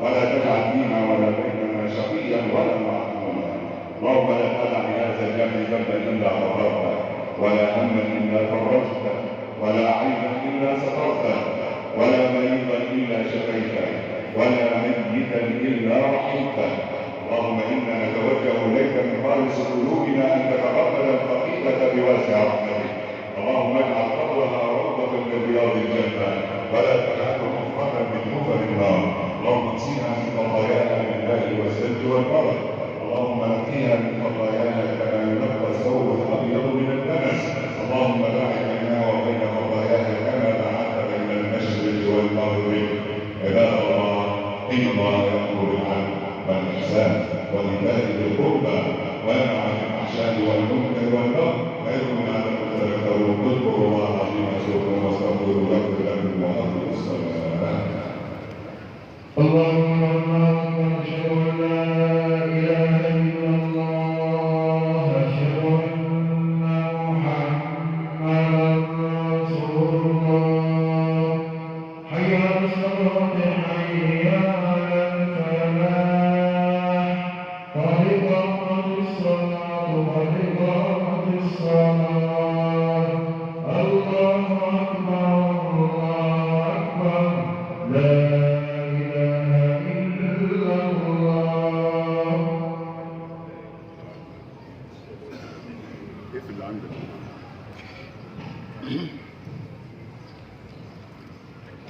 ولا تجعل فينا ولا بيننا شقيا ولا محروما. اللهم لا تدع لهذا الجمع ذنبا الا غفرته، ولا هما الا فرجته، ولا عيبا الا سترته، ولا مريضا الا شفيته، ولا ميتا الا رحمته. اللهم انا نتوجه اليك من خالص قلوبنا ان تتقبل الفقيده بواسع رحمتك. اللهم اجعل قبرها روضه من رياض الجنه، ولا تجعله حفره من حفر النار. اللهم اغسلها من خطاياها بالماء والثلج والبرد. اللهم نقيها من خطاياها كما ينقى الثوب الابيض من الدنس. اللهم باعد بينها وبين خطاياها كما باعدت بين المشرق والمغرب. عباد الله، ان الله يامر بالعدل والاحسان وايتاء ذي القربى وينهى عن الفحشاء والمنكر والبغي ويعظكم لعلكم تذكرون. اذكروا الله العظيم يذكركم واستغفروه يغفر لكم واقيموا الصلاه. اللهم اشهد ان لا اله الا الله، اشهد ان محمدا رسول الله. حي على الصلاه، حي على الفلاح، قد قامت الصلاه، قد قامت الصلاه. الله اكبر، الله اكبر، لا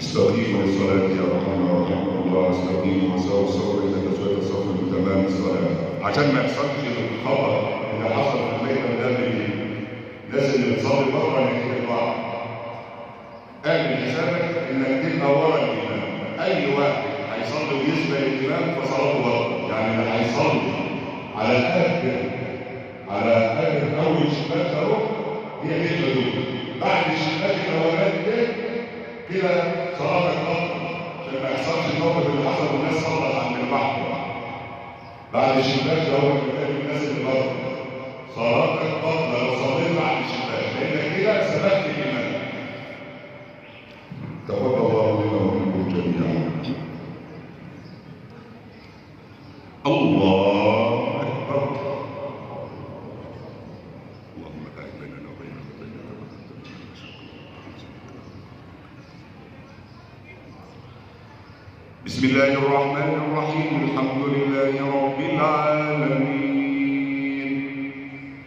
استقيموا للصلاة يا رحمن ورحمة الله. استقيموا وسووا الصف إذا تسويت الصف لتمام الصلاة، عشان ما يحصلش الخطأ اللي حصل في الميدان ده الناس اللي بتصلي بره ناحية بعض. اعمل حسابك إنك تبقى ورا الإمام. أي واحد هيصلي ويسبق الإمام فصلاته غلط. يعني اللي هيصلي على آخر أول شباك أهو هي مش مدود. بعد الشباك الأولاني ده كده صلاتك غلط، عشان ما يحصلش الموقف اللي حصل والناس صلت عند البحر. بعد الشباك ده هو كفايه الناس اللي بره. صلاتك غلط لو صليت بعد الشباك، لانك كده سبقت الامام. تقبل الله منا ومنكم جميعا. الله اكبر. اللهم باعد بيننا وبين بسم الله الرحمن الرحيم. الحمد لله رب العالمين،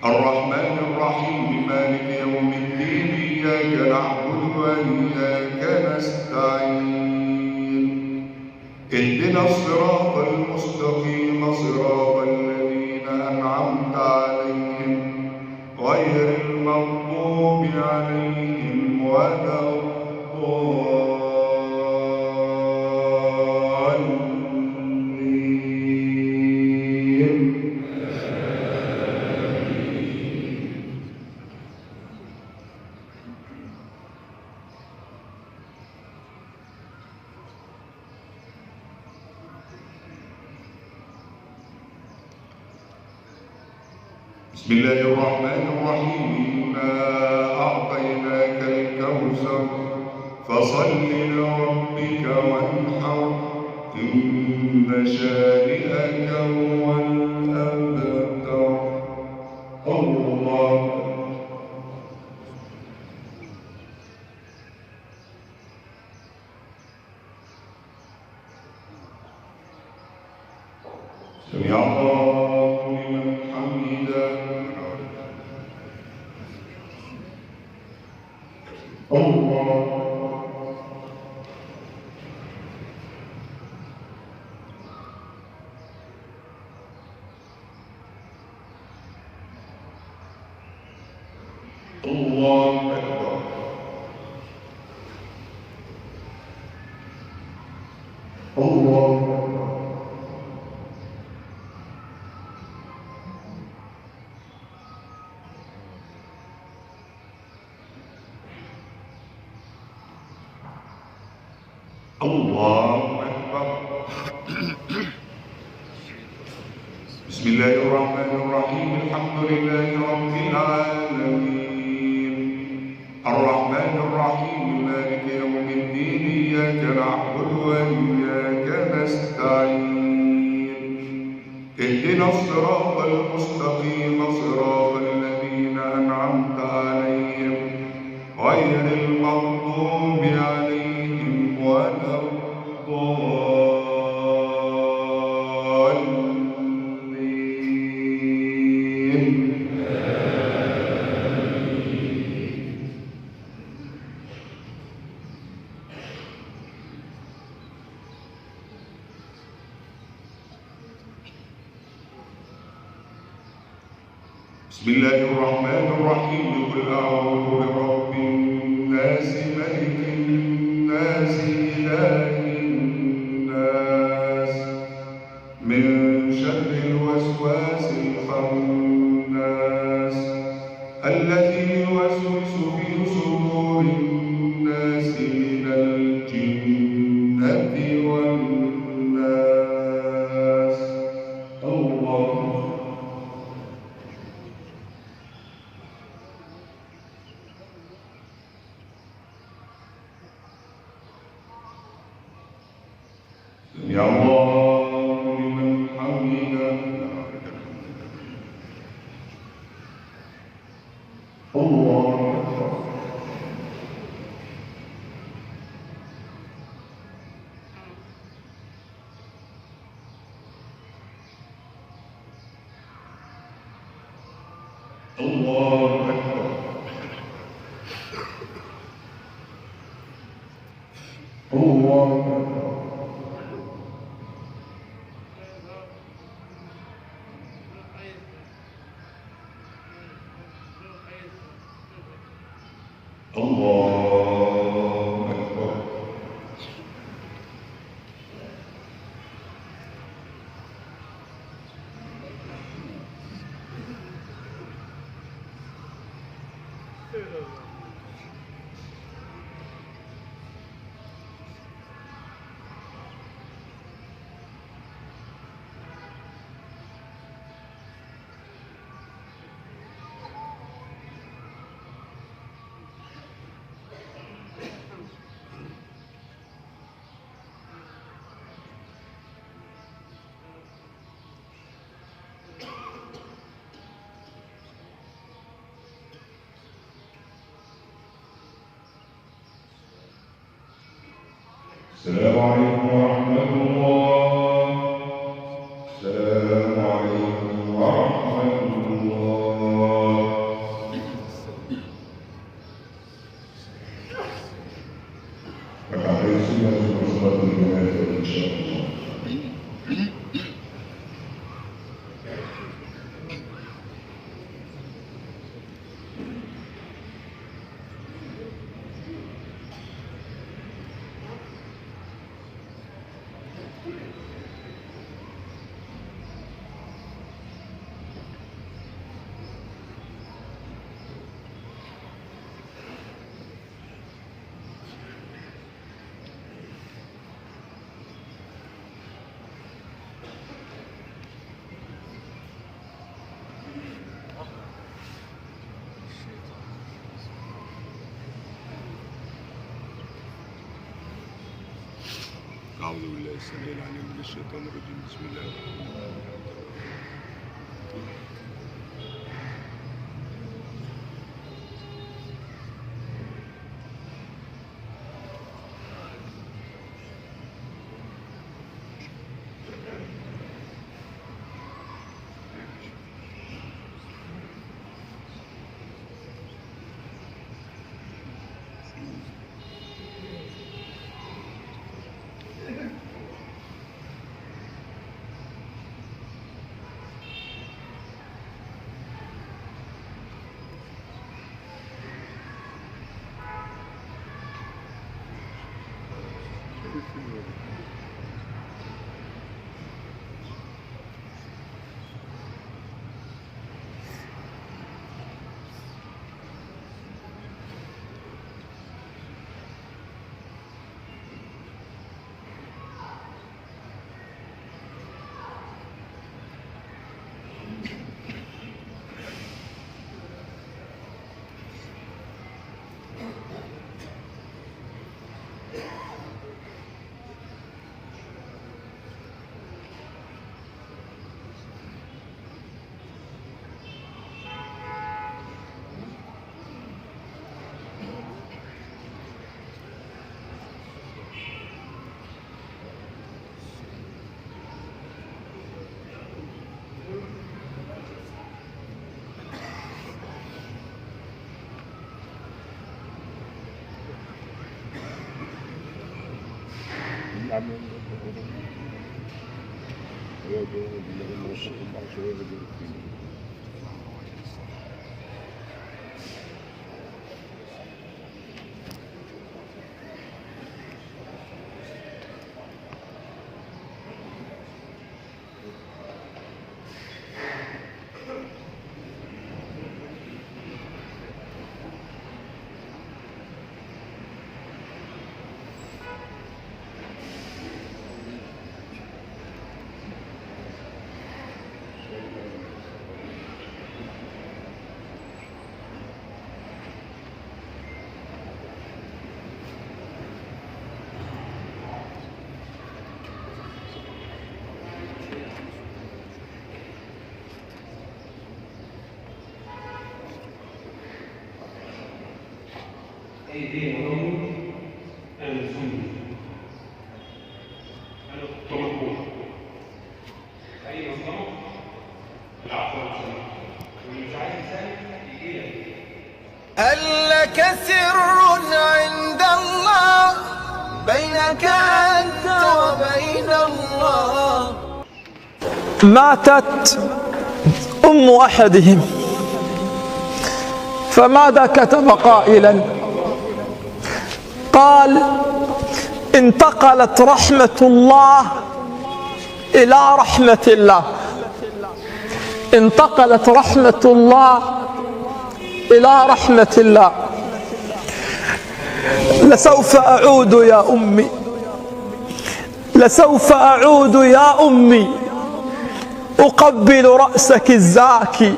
الرحمن الرحيم، مالك يوم الدين، إياك نعبد وإياك نستعين. اهدنا الصراط المستقيم، صراط الذين أنعمت عليهم غير المغضوب عليهم ولا بسم الله الرحمن الرحيم. إنا أعطيناك الكوثر فصل لربك وانحر، إن شانئك هو الأبتر. الله سمع الله لمن حمده. الله الله أكبر. الله الله أكبر. بسم الله الرحمن الرحيم. الحمد لله رب العالمين، الرحمن الرحيم، مالك يوم الدين، إياك نعبد وإياك نستعين. اهدنا الصراط المستقيم صراط الذين أنعمت عليهم غير المغضوب عليهم ولا الضالين. بسم الله الرحمن الرحيم. قل أعوذ برب الناس ملك الناس إله الناس من شر الوسواس الخناس الذي يوسوس في صدور الناس من الجنة والناس. الله. سمع الله لمن حمده. الله أكبر. الله أكبر. الله أكبر. الله أكبر. السلام عليكم ورحمة الله. السلام عليكم ورحمة الله. ركعتي السنة وصلاة الجنازة إن شاء الله. أعوذ بالله السميع العليم من الشيطان الرجيم. بسم الله الرحمن الرحيم. هل لك سر عند الله بينك أنت وبين الله؟ ماتت أم أحدهم، فماذا كتب قائلا؟ قال: انتقلت رحمة الله إلى رحمة الله، انتقلت رحمة الله إلى رحمة الله. لسوف أعود يا أمي، لسوف أعود يا أمي، أقبل رأسك الزاكي،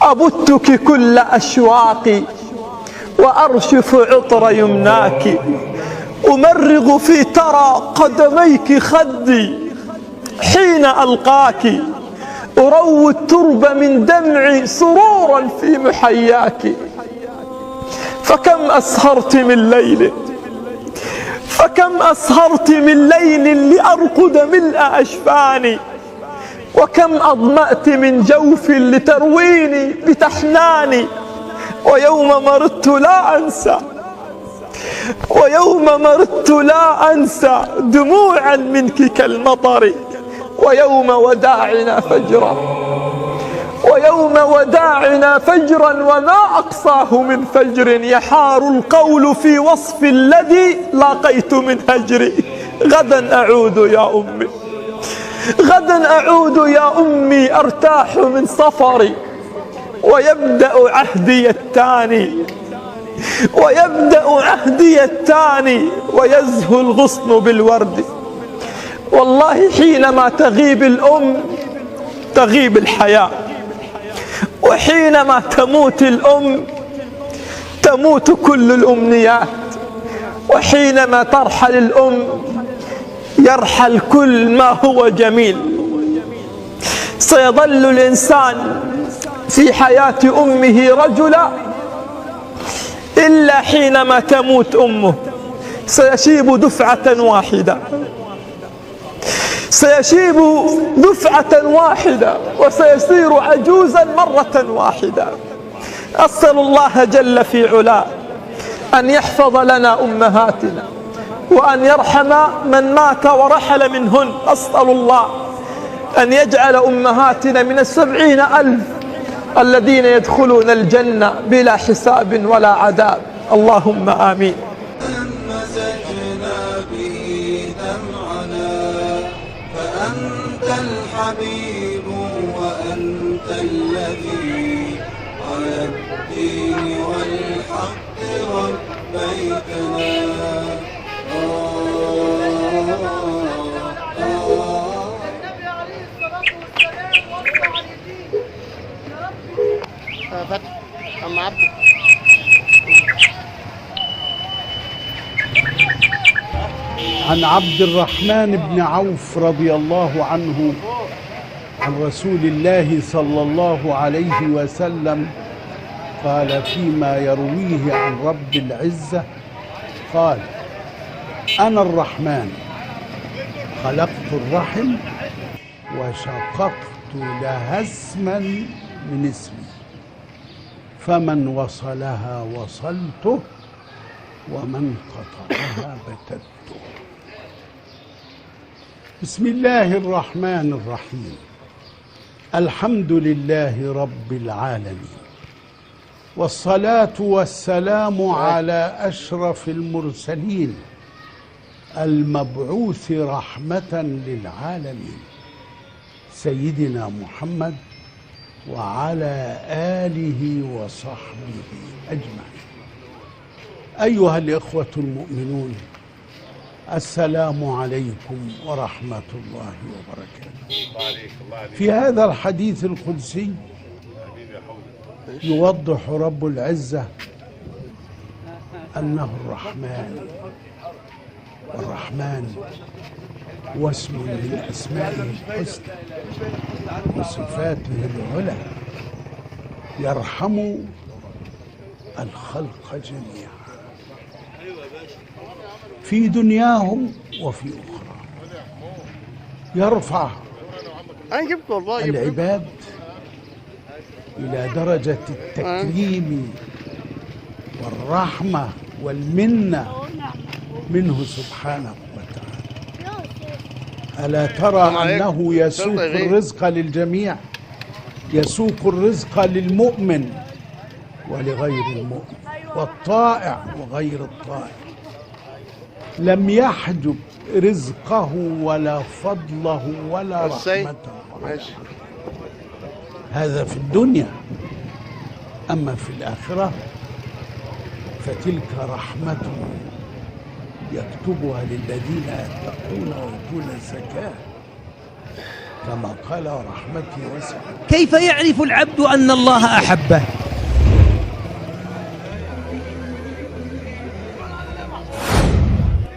أبتك كل أشواقي، وأرشف عطر يمناك، أمرغ في ترى قدميك خدي حين ألقاك، أروي الترب من دمعي سرورا في محياك. فكم أسهرت من ليل، فكم أسهرت من ليل لأرقد ملء أشفاني، وكم أظمأت من جوف لترويني بتحناني. ويوم مرضت لا أنسى، ويوم مرضت لا أنسى دموعا منك كالمطر. ويوم وداعنا فجرا، ويوم وداعنا فجرا، وما أقصاه من فجر يحار القول في وصف الذي لاقيت من هجري. غدا أعود يا أمي، غدا أعود يا أمي، أرتاح من سفري، ويبدأ عهدي الثاني، ويبدأ عهدي الثاني، ويزهو الغصن بالورد. والله حينما تغيب الأم تغيب الحياة، وحينما تموت الأم تموت كل الأمنيات، وحينما ترحل الأم يرحل كل ما هو جميل. سيظل الإنسان في حياة أمه رجلا إلا حينما تموت أمه، سيشيب دفعة واحدة، سيشيب دفعة واحدة، وسيصير عجوزا مرة واحدة. أسأل الله جل في علاه أن يحفظ لنا أمهاتنا، وأن يرحم من مات ورحل منهن. أسأل الله أن يجعل أمهاتنا من 70,000 الذين يدخلون الجنة بلا حساب ولا عذاب. اللهم آمين. مزجنا به دمعنا، فأنت الحبيب وأنت الذي على الدين والحق ربيتنا. عن عبد الرحمن بن عوف رضي الله عنه عن رسول الله صلى الله عليه وسلم قال فيما يرويه عن رب العزة قال: أنا الرحمن خلقت الرحم وشققت لها اسما من اسمي، فمن وصلها وصلته ومن قطعها بتته. بسم الله الرحمن الرحيم. الحمد لله رب العالمين، والصلاة والسلام على أشرف المرسلين المبعوث رحمة للعالمين سيدنا محمد وعلى آله وصحبه أجمعين. أيها الإخوة المؤمنون، السلام عليكم ورحمة الله وبركاته. في هذا الحديث القدسي يوضح رب العزة أنه الرحمن، والرحمن هو اسم من أسمائه الحسنى وصفاته العلى، يرحم الخلق جميعا في دنياهم وفي أخرى، يرفع العباد إلى درجة التكريم والرحمة والمنة منه سبحانه وتعالى. ألا ترى أنه يسوق الرزق للجميع؟ يسوق الرزق للمؤمن ولغير المؤمن، والطائع وغير الطائع. لم يحجب رزقه ولا فضله ولا رحمته. هذا في الدنيا. أما في الآخرة فتلك رحمة يكتبها للذين يتقون ويؤتون الزكاة، كما قال ورحمتي وسعت. كيف يعرف العبد أن الله أحبه؟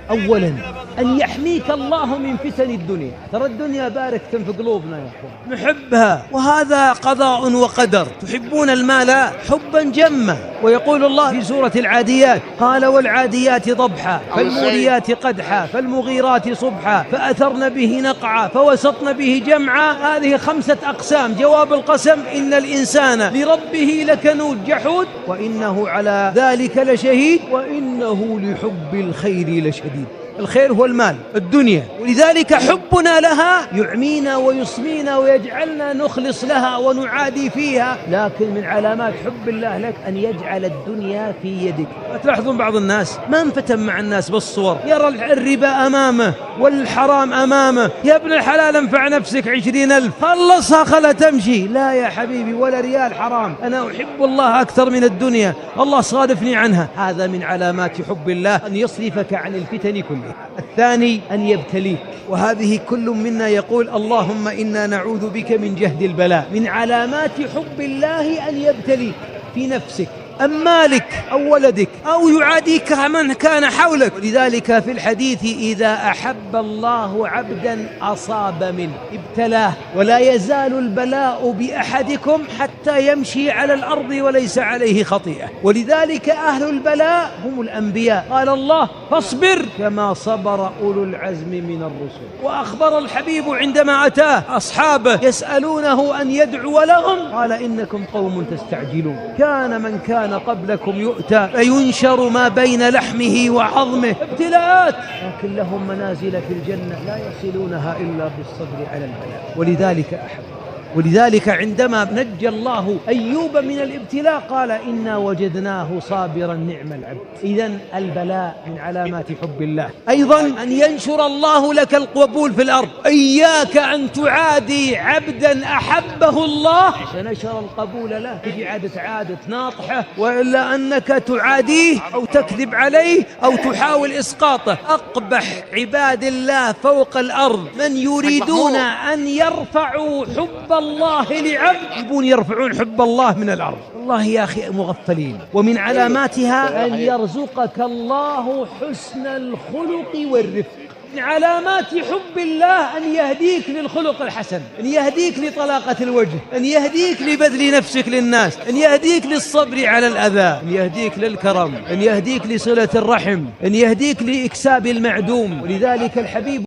أولا أن يحميك الله من فتن الدنيا. ترى الدنيا باركة في قلوبنا يا أخوان، نحبها، وهذا قضاء وقدر. تحبون المال حبا جما. ويقول الله في سورة العاديات: قال والعاديات ضبحا فالموريات قدحا فالمغيرات صبحا فأثرن به نقعا فوسطن به جمعا. هذه 5 أقسام. جواب القسم: إن الإنسان لربه لكنود جحود وإنه على ذلك لشهيد وإنه لحب الخير لشديد. الخير هو المال، الدنيا، ولذلك حبنا لها يعمينا ويصمينا ويجعلنا نخلص لها ونعادي فيها. لكن من علامات حب الله لك أن يجعل الدنيا في يدك. تلاحظون بعض الناس ما انفتن مع الناس بالصور، يرى الربا أمامه والحرام أمامه. يا ابن الحلال انفع نفسك 20,000 خلصها خلا تمشي. لا يا حبيبي، ولا ريال حرام. أنا أحب الله أكثر من الدنيا، الله صادفني عنها. هذا من علامات حب الله، أن يصرفك عن الفتن كلها. الثاني أن يبتليك، وهذه كل منا يقول: اللهم إنا نعوذ بك من جهد البلاء. من علامات حب الله أن يبتليك في نفسك، أم مالك أو ولدك، أو يعاديك من كان حولك. ولذلك في الحديث: إذا أحب الله عبدا أصاب منه، ابتلاه. ولا يزال البلاء بأحدكم حتى يمشي على الأرض وليس عليه خطيئة. ولذلك أهل البلاء هم الأنبياء. قال الله: فاصبر كما صبر أولو العزم من الرسل. وأخبر الحبيب عندما أتاه أصحابه يسألونه أن يدعو لهم، قال: إنكم قوم تستعجلون. كان من كان قبلكم يؤتى فينشر ما بين لحمه وعظمه. ابتلاءات، لكن لهم منازل في الجنة لا يصلونها إلا بالصبر على البلاء. ولذلك أحب. ولذلك عندما نجى الله أيوب من الابتلاء قال: إنا وجدناه صابرا نعم العبد. إذن البلاء من علامات حب الله. أيضا أن ينشر الله لك القبول في الأرض. إياك أن تعادي عبدا أحبه الله فنشر القبول له، تجي عادة ناطحة، وإلا أنك تعاديه أو تكذب عليه أو تحاول إسقاطه. أقبح عباد الله فوق الأرض من يريدون أن يرفعوا حب الله لعبد، يبون يرفعون حب الله من الأرض. والله يا أخي مغفلين. ومن علاماتها أن يرزقك الله حسن الخلق والرفق. من علامات حب الله أن يهديك للخلق الحسن، أن يهديك لطلاقة الوجه، أن يهديك لبذل نفسك للناس، أن يهديك للصبر على الأذى، أن يهديك للكرم، أن يهديك لصلة الرحم، أن يهديك لإكساب المعدوم. ولذلك الحبيب